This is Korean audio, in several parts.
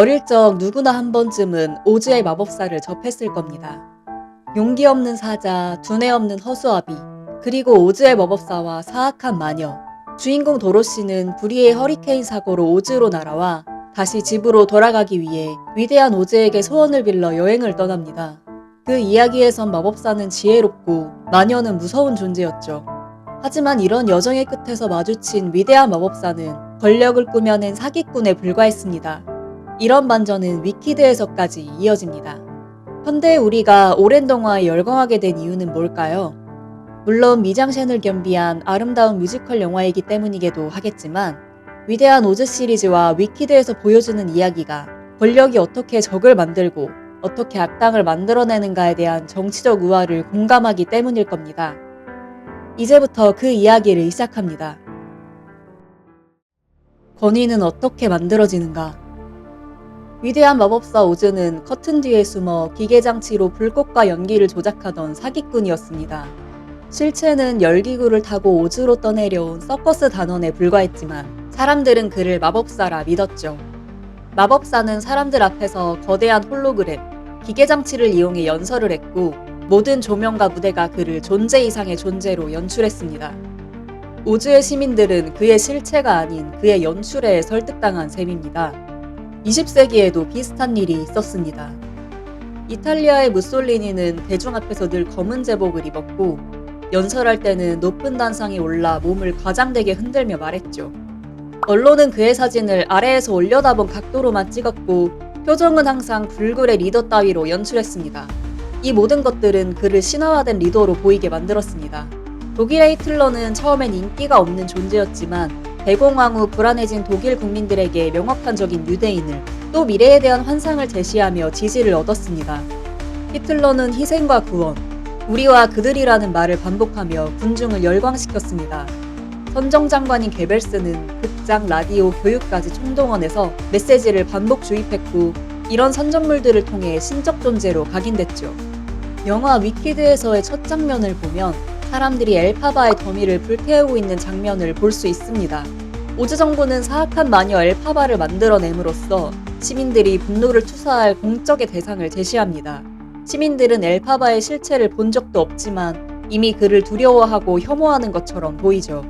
어릴 적 누구나 한 번쯤은 오즈의 마법사를 접했을 겁니다. 용기 없는 사자, 두뇌 없는 허수아비, 그리고 오즈의 마법사와 사악한 마녀. 주인공 도로시는 불의의 허리케인 사고로 오즈로 날아와 다시 집으로 돌아가기 위해 위대한 오즈에게 소원을 빌러 여행을 떠납니다. 그 이야기에선 마법사는 지혜롭고 마녀는 무서운 존재였죠. 하지만 이런 여정의 끝에서 마주친 위대한 마법사는 권력을 꾸며낸 사기꾼에 불과했습니다. 이런 반전은 위키드에서까지 이어집니다. 현대 우리가 오랜 동화에 열광하게 된 이유는 뭘까요? 물론 미장센을 겸비한 아름다운 뮤지컬 영화이기 때문이기도 하겠지만 위대한 오즈 시리즈와 위키드에서 보여주는 이야기가 권력이 어떻게 적을 만들고 어떻게 악당을 만들어내는가에 대한 정치적 우화를 공감하기 때문일 겁니다. 이제부터 그 이야기를 시작합니다. 권위는 어떻게 만들어지는가? 위대한 마법사 오즈는 커튼 뒤에 숨어 기계장치로 불꽃과 연기를 조작하던 사기꾼이었습니다. 실체는 열기구를 타고 오즈로 떠내려온 서커스 단원에 불과했지만 사람들은 그를 마법사라 믿었죠. 마법사는 사람들 앞에서 거대한 홀로그램, 기계장치를 이용해 연설을 했고 모든 조명과 무대가 그를 존재 이상의 존재로 연출했습니다. 오즈의 시민들은 그의 실체가 아닌 그의 연출에 설득당한 셈입니다. 20세기에도 비슷한 일이 있었습니다. 이탈리아의 무솔리니는 대중 앞에서 늘 검은 제복을 입었고 연설할 때는 높은 단상에 올라 몸을 과장되게 흔들며 말했죠. 언론은 그의 사진을 아래에서 올려다본 각도로만 찍었고 표정은 항상 불굴의 리더 따위로 연출했습니다. 이 모든 것들은 그를 신화화된 리더로 보이게 만들었습니다. 독일의 히틀러는 처음엔 인기가 없는 존재였지만 대공황 후 불안해진 독일 국민들에게 명확한적인 유대인을 또 미래에 대한 환상을 제시하며 지지를 얻었습니다. 히틀러는 희생과 구원, 우리와 그들이라는 말을 반복하며 군중을 열광시켰습니다. 선정장관인 게벨스는 극장, 라디오, 교육까지 총동원해서 메시지를 반복 주입했고 이런 선전물들을 통해 신적 존재로 각인됐죠. 영화 위키드에서의 첫 장면을 보면 사람들이 엘파바의 더미를 불태우고 있는 장면을 볼 수 있습니다. 오즈 정부는 사악한 마녀 엘파바를 만들어냄으로써 시민들이 분노를 투사할 공적의 대상을 제시합니다. 시민들은 엘파바의 실체를 본 적도 없지만 이미 그를 두려워하고 혐오하는 것처럼 보이죠.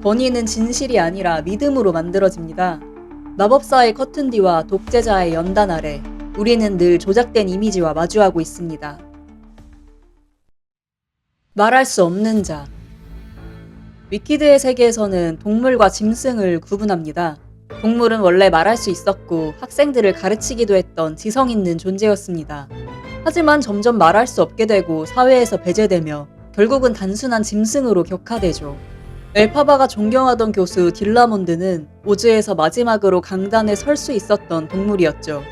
권위는 진실이 아니라 믿음으로 만들어집니다. 마법사의 커튼 뒤와 독재자의 연단 아래 우리는 늘 조작된 이미지와 마주하고 있습니다. 말할 수 없는 자. 위키드의 세계에서는 동물과 짐승을 구분합니다. 동물은 원래 말할 수 있었고 학생들을 가르치기도 했던 지성 있는 존재였습니다. 하지만 점점 말할 수 없게 되고 사회에서 배제되며 결국은 단순한 짐승으로 격화되죠. 엘파바가 존경하던 교수 딜라몬드는 오즈에서 마지막으로 강단에 설 수 있었던 동물이었죠.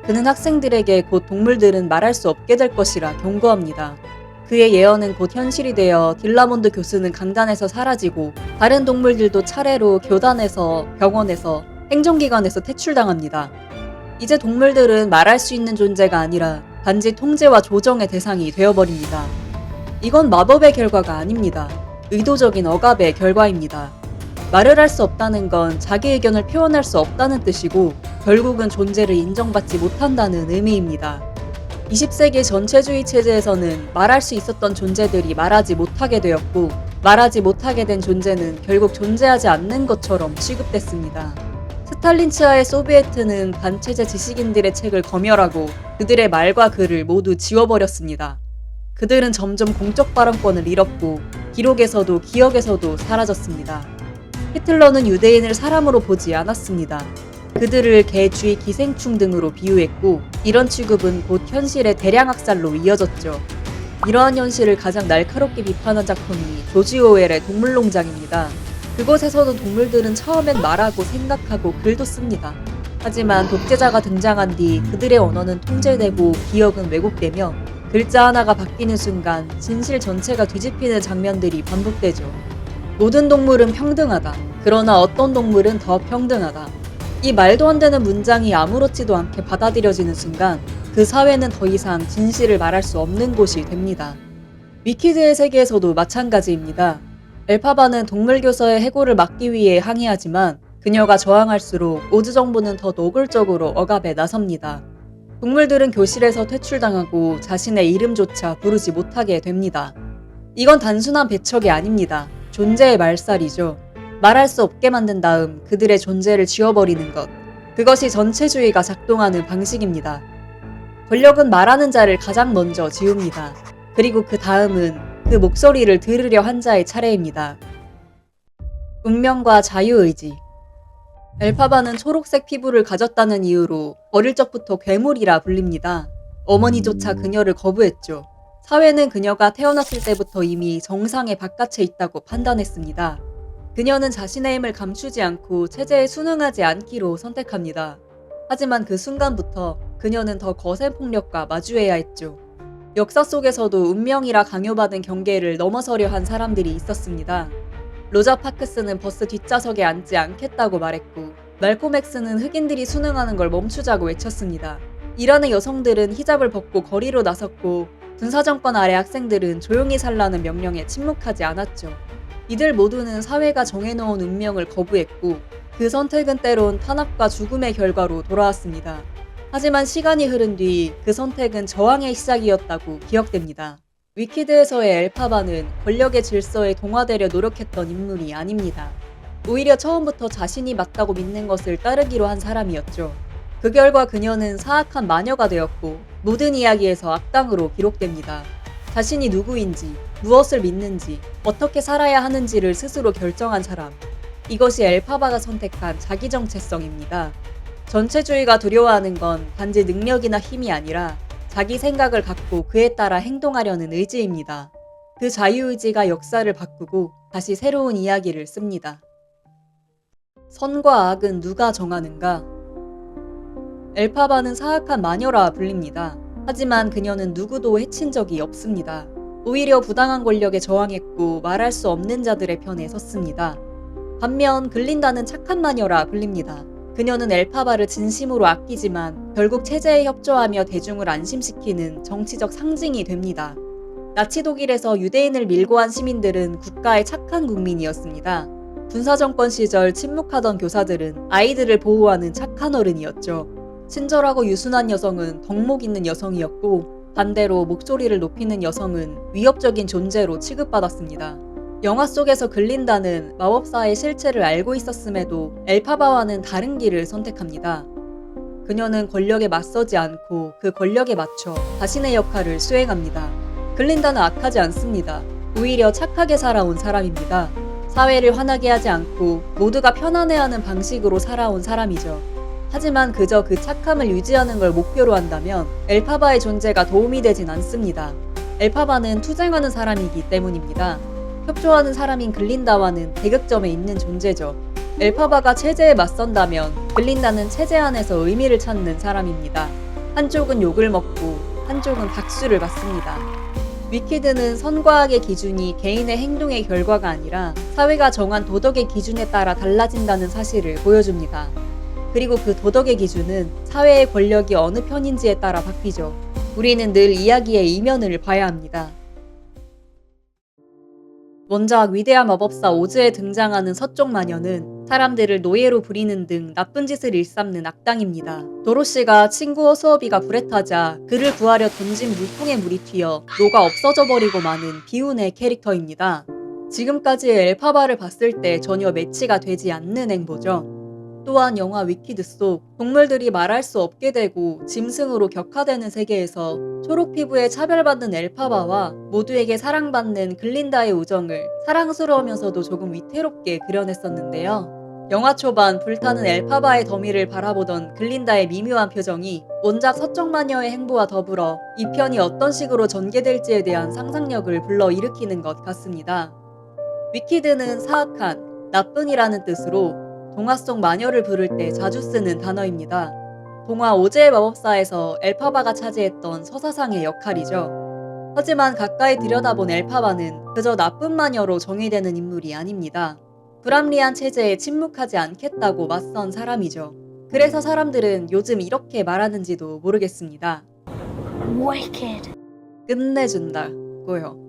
그는 학생들에게 곧 동물들은 말할 수 없게 될 것이라 경고합니다. 그의 예언은 곧 현실이 되어 딜라몬드 교수는 강단에서 사라지고 다른 동물들도 차례로 교단에서, 병원에서, 행정기관에서 퇴출당합니다. 이제 동물들은 말할 수 있는 존재가 아니라 단지 통제와 조정의 대상이 되어버립니다. 이건 마법의 결과가 아닙니다. 의도적인 억압의 결과입니다. 말을 할 수 없다는 건 자기 의견을 표현할 수 없다는 뜻이고 결국은 존재를 인정받지 못한다는 의미입니다. 20세기 전체주의 체제에서는 말할 수 있었던 존재들이 말하지 못하게 되었고 말하지 못하게 된 존재는 결국 존재하지 않는 것처럼 취급됐습니다. 스탈린 치하의 소비에트는 반체제 지식인들의 책을 검열하고 그들의 말과 글을 모두 지워버렸습니다. 그들은 점점 공적 발언권을 잃었고 기록에서도 기억에서도 사라졌습니다. 히틀러는 유대인을 사람으로 보지 않았습니다. 그들을 개, 쥐, 기생충 등으로 비유했고 이런 취급은 곧 현실의 대량 학살로 이어졌죠. 이러한 현실을 가장 날카롭게 비판한 작품이 조지 오웰의 동물농장입니다. 그곳에서도 동물들은 처음엔 말하고 생각하고 글도 씁니다. 하지만 독재자가 등장한 뒤 그들의 언어는 통제되고 기억은 왜곡되며 글자 하나가 바뀌는 순간 진실 전체가 뒤집히는 장면들이 반복되죠. 모든 동물은 평등하다. 그러나 어떤 동물은 더 평등하다. 이 말도 안 되는 문장이 아무렇지도 않게 받아들여지는 순간 그 사회는 더 이상 진실을 말할 수 없는 곳이 됩니다. 위키드의 세계에서도 마찬가지입니다. 엘파바는 동물교서의 해고를 막기 위해 항의하지만 그녀가 저항할수록 오즈 정부는 더 노골적으로 억압에 나섭니다. 동물들은 교실에서 퇴출당하고 자신의 이름조차 부르지 못하게 됩니다. 이건 단순한 배척이 아닙니다. 존재의 말살이죠. 말할 수 없게 만든 다음 그들의 존재를 지워버리는 것. 그것이 전체주의가 작동하는 방식입니다. 권력은 말하는 자를 가장 먼저 지웁니다. 그리고 그 다음은 그 목소리를 들으려 한 자의 차례입니다. 운명과 자유의지. 엘파바는 초록색 피부를 가졌다는 이유로 어릴 적부터 괴물이라 불립니다. 어머니조차 그녀를 거부했죠. 사회는 그녀가 태어났을 때부터 이미 정상의 바깥에 있다고 판단했습니다. 그녀는 자신의 힘을 감추지 않고 체제에 순응하지 않기로 선택합니다. 하지만 그 순간부터 그녀는 더 거센 폭력과 마주해야 했죠. 역사 속에서도 운명이라 강요받은 경계를 넘어서려 한 사람들이 있었습니다. 로자 파크스는 버스 뒷좌석에 앉지 않겠다고 말했고, 말콤 X는 흑인들이 순응하는 걸 멈추자고 외쳤습니다. 이란의 여성들은 히잡을 벗고 거리로 나섰고, 군사정권 아래 학생들은 조용히 살라는 명령에 침묵하지 않았죠. 이들 모두는 사회가 정해놓은 운명을 거부했고, 그 선택은 때론 탄압과 죽음의 결과로 돌아왔습니다. 하지만 시간이 흐른 뒤 그 선택은 저항의 시작이었다고 기억됩니다. 위키드에서의 엘파바는 권력의 질서에 동화되려 노력했던 인물이 아닙니다. 오히려 처음부터 자신이 맞다고 믿는 것을 따르기로 한 사람이었죠. 그 결과 그녀는 사악한 마녀가 되었고 모든 이야기에서 악당으로 기록됩니다. 자신이 누구인지, 무엇을 믿는지, 어떻게 살아야 하는지를 스스로 결정한 사람. 이것이 엘파바가 선택한 자기 정체성입니다. 전체주의가 두려워하는 건 단지 능력이나 힘이 아니라 자기 생각을 갖고 그에 따라 행동하려는 의지입니다. 그 자유의지가 역사를 바꾸고 다시 새로운 이야기를 씁니다. 선과 악은 누가 정하는가? 엘파바는 사악한 마녀라 불립니다. 하지만 그녀는 누구도 해친 적이 없습니다. 오히려 부당한 권력에 저항했고 말할 수 없는 자들의 편에 섰습니다. 반면 글린다는 착한 마녀라 불립니다. 그녀는 엘파바를 진심으로 아끼지만 결국 체제에 협조하며 대중을 안심시키는 정치적 상징이 됩니다. 나치 독일에서 유대인을 밀고한 시민들은 국가의 착한 국민이었습니다. 군사정권 시절 침묵하던 교사들은 아이들을 보호하는 착한 어른이었죠. 친절하고 유순한 여성은 덕목 있는 여성이었고, 반대로 목소리를 높이는 여성은 위협적인 존재로 취급받았습니다. 영화 속에서 글린다는 마법사의 실체를 알고 있었음에도 엘파바와는 다른 길을 선택합니다. 그녀는 권력에 맞서지 않고 그 권력에 맞춰 자신의 역할을 수행합니다. 글린다는 악하지 않습니다. 오히려 착하게 살아온 사람입니다. 사회를 화나게 하지 않고 모두가 편안해하는 방식으로 살아온 사람이죠. 하지만 그저 그 착함을 유지하는 걸 목표로 한다면 엘파바의 존재가 도움이 되진 않습니다. 엘파바는 투쟁하는 사람이기 때문입니다. 협조하는 사람인 글린다와는 대극점에 있는 존재죠. 엘파바가 체제에 맞선다면 글린다는 체제 안에서 의미를 찾는 사람입니다. 한쪽은 욕을 먹고 한쪽은 박수를 받습니다. 위키드는 선과 악의 기준이 개인의 행동의 결과가 아니라 사회가 정한 도덕의 기준에 따라 달라진다는 사실을 보여줍니다. 그리고 그 도덕의 기준은 사회의 권력이 어느 편인지에 따라 바뀌죠. 우리는 늘 이야기의 이면을 봐야 합니다. 원작 위대한 마법사 오즈에 등장하는 서쪽 마녀는 사람들을 노예로 부리는 등 나쁜 짓을 일삼는 악당입니다. 도로시가 친구 허수아비가 불에 타자 그를 구하려 던진 물통에 물이 튀어 노가 없어져 버리고 마는 비운의 캐릭터입니다. 지금까지의 엘파바를 봤을 때 전혀 매치가 되지 않는 행보죠. 또한 영화 위키드 속 동물들이 말할 수 없게 되고 짐승으로 격화되는 세계에서 초록 피부에 차별받는 엘파바와 모두에게 사랑받는 글린다의 우정을 사랑스러우면서도 조금 위태롭게 그려냈었는데요. 영화 초반 불타는 엘파바의 더미를 바라보던 글린다의 미묘한 표정이 원작 서쪽 마녀의 행보와 더불어 이 편이 어떤 식으로 전개될지에 대한 상상력을 불러일으키는 것 같습니다. 위키드는 사악한, 나쁜이라는 뜻으로 동화 속 마녀를 부를 때 자주 쓰는 단어입니다. 동화 오즈의 마법사에서 엘파바가 차지했던 서사상의 역할이죠. 하지만 가까이 들여다본 엘파바는 그저 나쁜 마녀로 정의되는 인물이 아닙니다. 불합리한 체제에 침묵하지 않겠다고 맞선 사람이죠. 그래서 사람들은 요즘 이렇게 말하는지도 모르겠습니다. Wicked. 끝내준다고요.